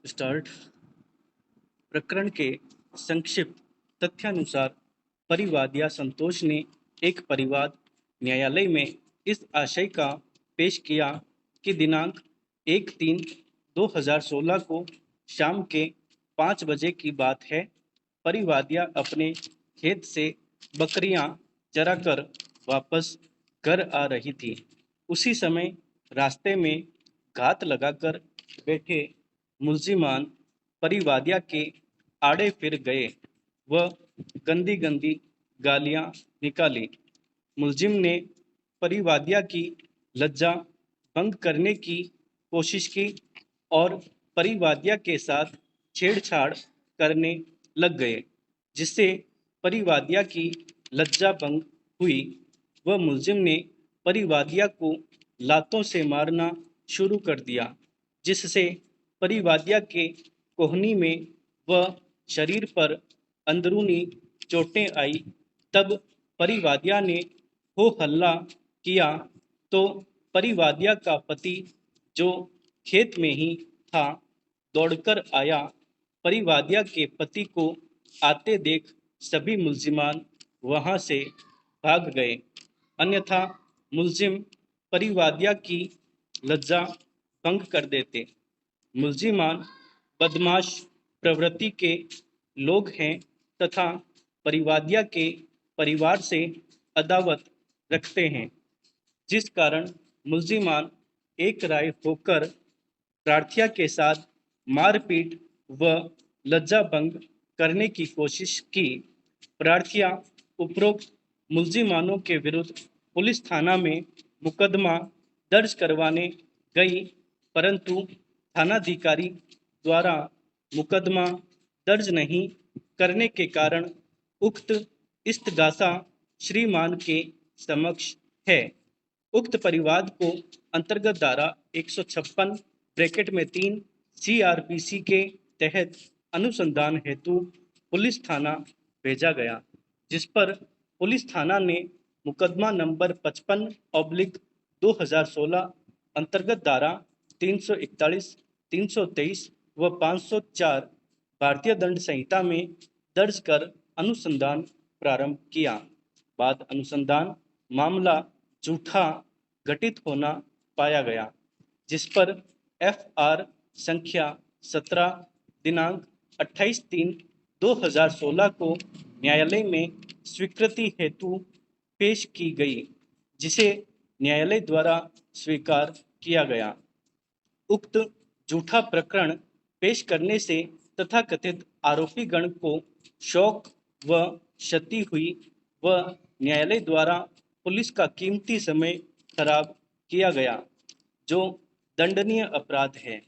Start. प्रकरण के संक्षिप्त तथ्यानुसार परिवादिया संतोष ने एक परिवाद न्यायालय में इस आशय का पेश किया कि दिनांक 1/3/2016 को शाम के 5 बजे की बात है। परिवादिया अपने खेत से बकरियां चराकर वापस घर आ रही थी। उसी समय रास्ते में घात लगाकर बैठे मुलजिमान परिवादिया के आड़े फिर गए व गंदी गंदी गालियां निकाली। मुलजिम ने परिवादिया की लज्जा भंग करने की कोशिश की और परिवादिया के साथ छेड़छाड़ करने लग गए, जिससे परिवादिया की लज्जा भंग हुई। वह मुलजिम ने परिवादिया को लातों से मारना शुरू कर दिया, जिससे परिवादिया के कोहनी में व शरीर पर अंदरूनी चोटें आई। तब परिवादिया ने हो हल्ला किया तो परिवादिया का पति, जो खेत में ही था, दौड़कर आया। परिवादिया के पति को आते देख सभी मुलजिमान वहां से भाग गए, अन्यथा मुलजिम परिवादिया की लज्जा भंग कर देते। मुलजिमान बदमाश प्रवृत्ति के लोग हैं तथा परिवादिया के परिवार से अदावत रखते हैं, जिस कारण मुलजिमान एक राय होकर प्रार्थिया के साथ मारपीट व लज्जा भंग करने की कोशिश की। प्रार्थिया उपरोक्त मुलजिमानों के विरुद्ध पुलिस थाना में मुकदमा दर्ज करवाने गई, परंतु थानाधिकारी द्वारा मुकदमा दर्ज नहीं करने के कारण उक्त इस्तगासा श्रीमान के समक्ष है। उक्त परिवाद को अंतर्गत धारा 156 ब्रैकेट में 3 CRPC के तहत अनुसंधान हेतु पुलिस थाना भेजा गया, जिस पर पुलिस थाना ने मुकदमा नंबर 55/2016 अंतर्गत धारा 341, 323 व 504 भारतीय दंड संहिता में दर्ज कर अनुसंधान प्रारंभ किया। बाद अनुसंधान मामला झूठा घटित होना पाया गया, जिस पर FR संख्या 17 दिनांक 28/3/2016 को न्यायालय में स्वीकृति हेतु पेश की गई, जिसे न्यायालय द्वारा स्वीकार किया गया। उक्त झूठा प्रकरण पेश करने से तथाकथित आरोपी गण को शौक व क्षति हुई व न्यायालय द्वारा पुलिस का कीमती समय खराब किया गया, जो दंडनीय अपराध है।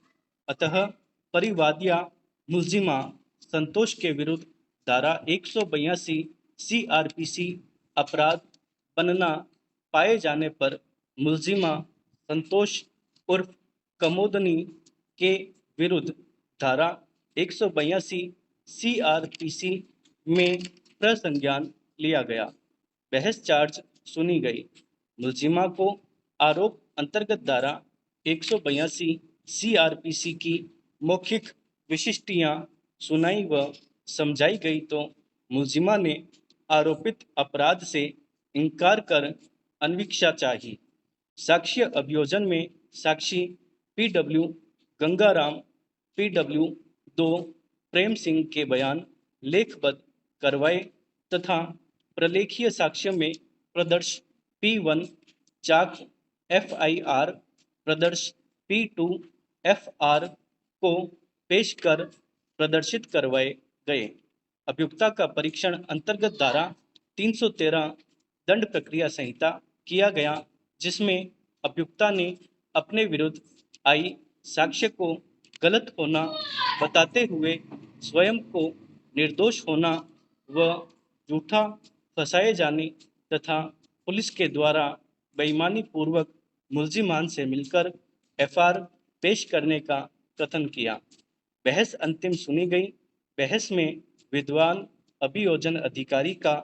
अतः परिवादिया मुलजिमा संतोष के विरुद्ध धारा 182 CRPC अपराध बनना पाए जाने पर मुलजिमा संतोष उर्फ कमोदनी के विरुद्ध धारा 182 CRPC में प्रसंज्ञान लिया गया। बहस चार्ज सुनी गई। मुलजिमा को आरोप अंतर्गत धारा 182 CRPC की मौखिक विशिष्टियां सुनाई व समझाई गई तो मुलजिमा ने आरोपित अपराध से इनकार कर अन्वीक्षा चाही। साक्ष्य अभियोजन में साक्षी PW गंगाराम PW 2 प्रेम सिंह के बयान लेखबद्ध करवाए तथा प्रलेखीय साक्ष्य में प्रदर्श P1 चाक FIR प्रदर्श P2 FR को पेश कर प्रदर्शित करवाए गए। अभियुक्ता का परीक्षण अंतर्गत धारा 313 दंड प्रक्रिया संहिता किया गया, जिसमें अभियुक्ता ने अपने विरुद्ध आई साक्ष्य को गलत होना बताते हुए स्वयं को निर्दोष होना व झूठा फंसाए जाने तथा पुलिस के द्वारा बेईमानी पूर्वक मुलजिमान से मिलकर FR पेश करने का कथन किया। बहस अंतिम सुनी गई। बहस में विद्वान अभियोजन अधिकारी का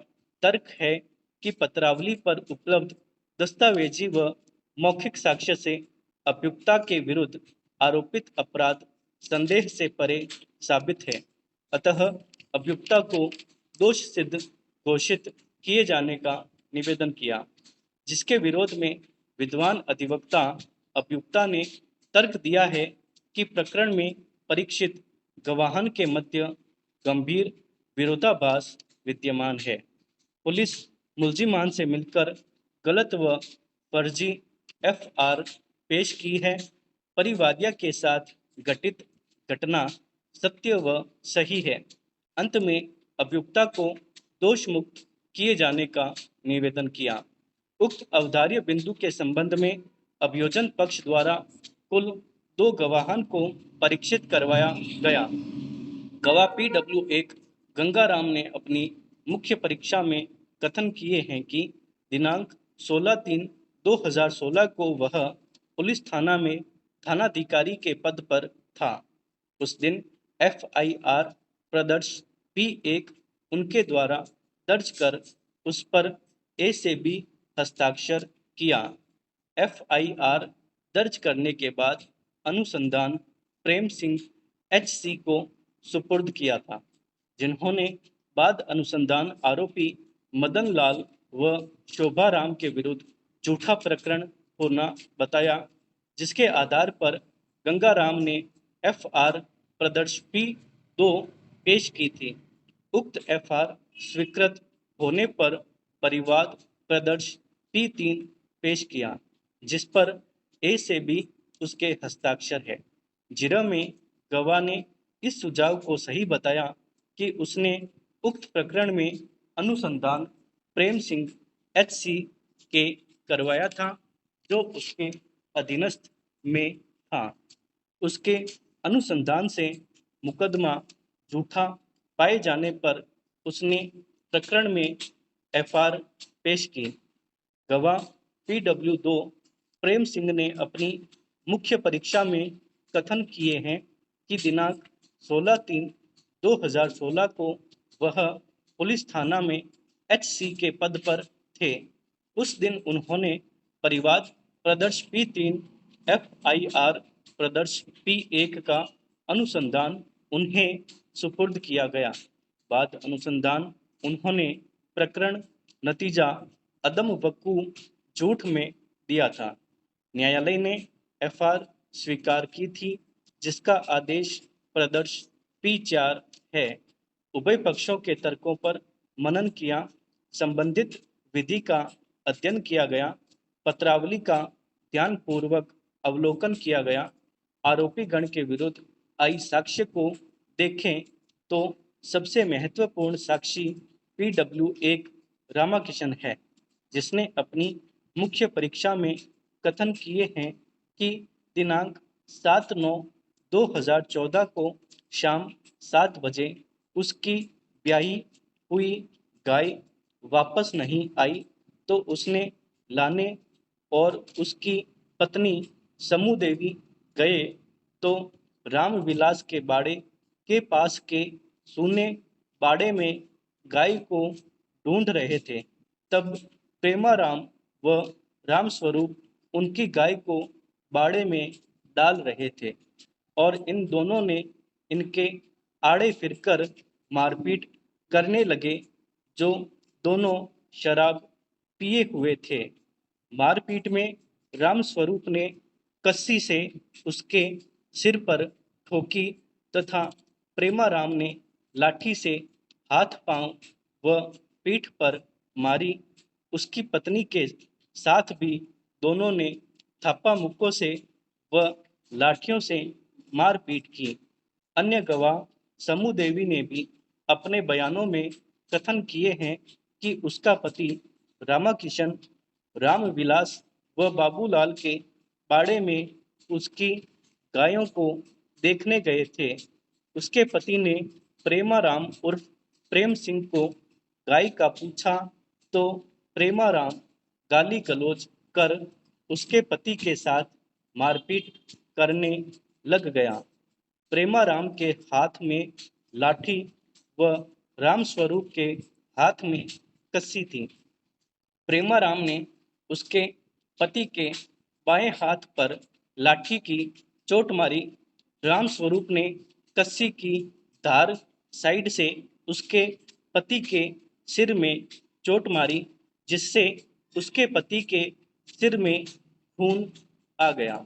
तर्क है कि पत्रावली पर उपलब्ध दस्तावेजी व मौखिक साक्ष्य से अभियुक्ता के विरुद्ध आरोपित अपराध संदेह से परे साबित है। अतः अभियुक्ता को दोष सिद्ध घोषित किए जाने का निवेदन किया, जिसके विरोध में विद्वान अधिवक्ता अभियुक्ता ने तर्क दिया है कि प्रकरण में परीक्षित गवाहन के मध्य गंभीर विरोधाभास विद्यमान है। पुलिस मुलजिमान से मिलकर गलत व फर्जी एफआर पेश की है। परिवादिया के साथ घटित घटना सत्य व सही है। अंत में अभियुक्ता को दोष मुक्त किए जाने का निवेदन किया। उक्त अवधार्य बिंदु के संबंध में अभियोजन पक्ष द्वारा कुल 2 गवाहन को परीक्षित करवाया गया। गवाह PW1 गंगाराम ने अपनी मुख्य परीक्षा में कथन किए हैं कि दिनांक 16/3/2016 को वह पुलिस थाना में थानाधिकारी के पद पर था। उस दिन FIR प्रदर्श P1 उनके द्वारा दर्ज कर उस पर A से B हस्ताक्षर किया। FIR दर्ज करने के बाद अनुसंधान प्रेम सिंह HC को सुपुर्द किया था, जिन्होंने बाद अनुसंधान आरोपी मदन लाल व शोभाराम के विरुद्ध झूठा प्रकरण होना बताया, जिसके आधार पर गंगाराम ने FR प्रदर्श P2 पेश की थी। उक्त FR स्वीकृत होने पर परिवाद प्रदर्श P3 पेश किया, जिस पर A से B उसके हस्ताक्षर है। जिरह में गवाह ने इस सुझाव को सही बताया कि उसने उक्त प्रकरण में अनुसंधान प्रेम सिंह HC के करवाया था, जो उसके अधीनस्थ में था। उसके अनुसंधान से मुकदमा झूठा पाए जाने पर उसने प्रकरण में FR पेश की। गवाह PW2 प्रेम सिंह ने अपनी मुख्य परीक्षा में कथन किए हैं कि दिनांक 16/3/2016 को वह पुलिस थाना में HC के पद पर थे। उस दिन उन्होंने परिवाद प्रदर्श P3 FIR प्रदर्श P1 का अनुसंधान उन्हें सुपुर्द किया गया। बाद अनुसंधान उन्होंने प्रकरण नतीजा अदम वकू झूठ में दिया था। न्यायालय ने FR स्वीकार की थी, जिसका आदेश प्रदर्श P4 है। उभय पक्षों के तर्कों पर मनन किया, संबंधित विधि का अध्ययन किया गया, पत्रावली का ध्यानपूर्वक अवलोकन किया गया। आरोपी गण के विरुद्ध आई साक्ष्य को देखें तो सबसे महत्वपूर्ण साक्षी PW1 रामाकिशन है, जिसने अपनी मुख्य परीक्षा में कथन किए हैं कि दिनांक 7/9/2014 को शाम 7 बजे उसकी ब्याही हुई गाय वापस नहीं आई, तो उसने लाने और उसकी पत्नी समू देवी गए तो रामविलास के बाड़े के पास के सूने बाड़े में गाय को ढूंढ रहे थे। तब प्रेमाराम व रामस्वरूप उनकी गाय को बाड़े में डाल रहे थे और इन दोनों ने इनके आड़े फिरकर मारपीट करने लगे, जो दोनों शराब पिए हुए थे। मारपीट में रामस्वरूप ने कस्सी से उसके सिर पर ठोकी तथा प्रेमाराम ने लाठी से हाथ पांव व पीठ पर मारी। उसकी पत्नी के साथ भी दोनों ने थापा मुक्कों से व लाठियों से मारपीट की। अन्य गवाह समू देवी ने भी अपने बयानों में कथन किए हैं कि उसका पति रामाकिशन रामविलास व बाबूलाल के बाड़े में उसकी गायों को देखने गए थे। उसके पति ने प्रेमाराम उर्फ प्रेम सिंह को गाय का पूछा तो प्रेमाराम गाली गलौज कर उसके पति के साथ मारपीट करने लग गया। प्रेमाराम के हाथ में लाठी व रामस्वरूप के हाथ में कस्सी थी। प्रेमाराम ने उसके पति के बाएं हाथ पर लाठी की चोट मारी रामस्वरूप ने कस्सी की धार साइड से उसके पति के सिर में चोट मारी, जिससे उसके पति के सिर में खून आ गया।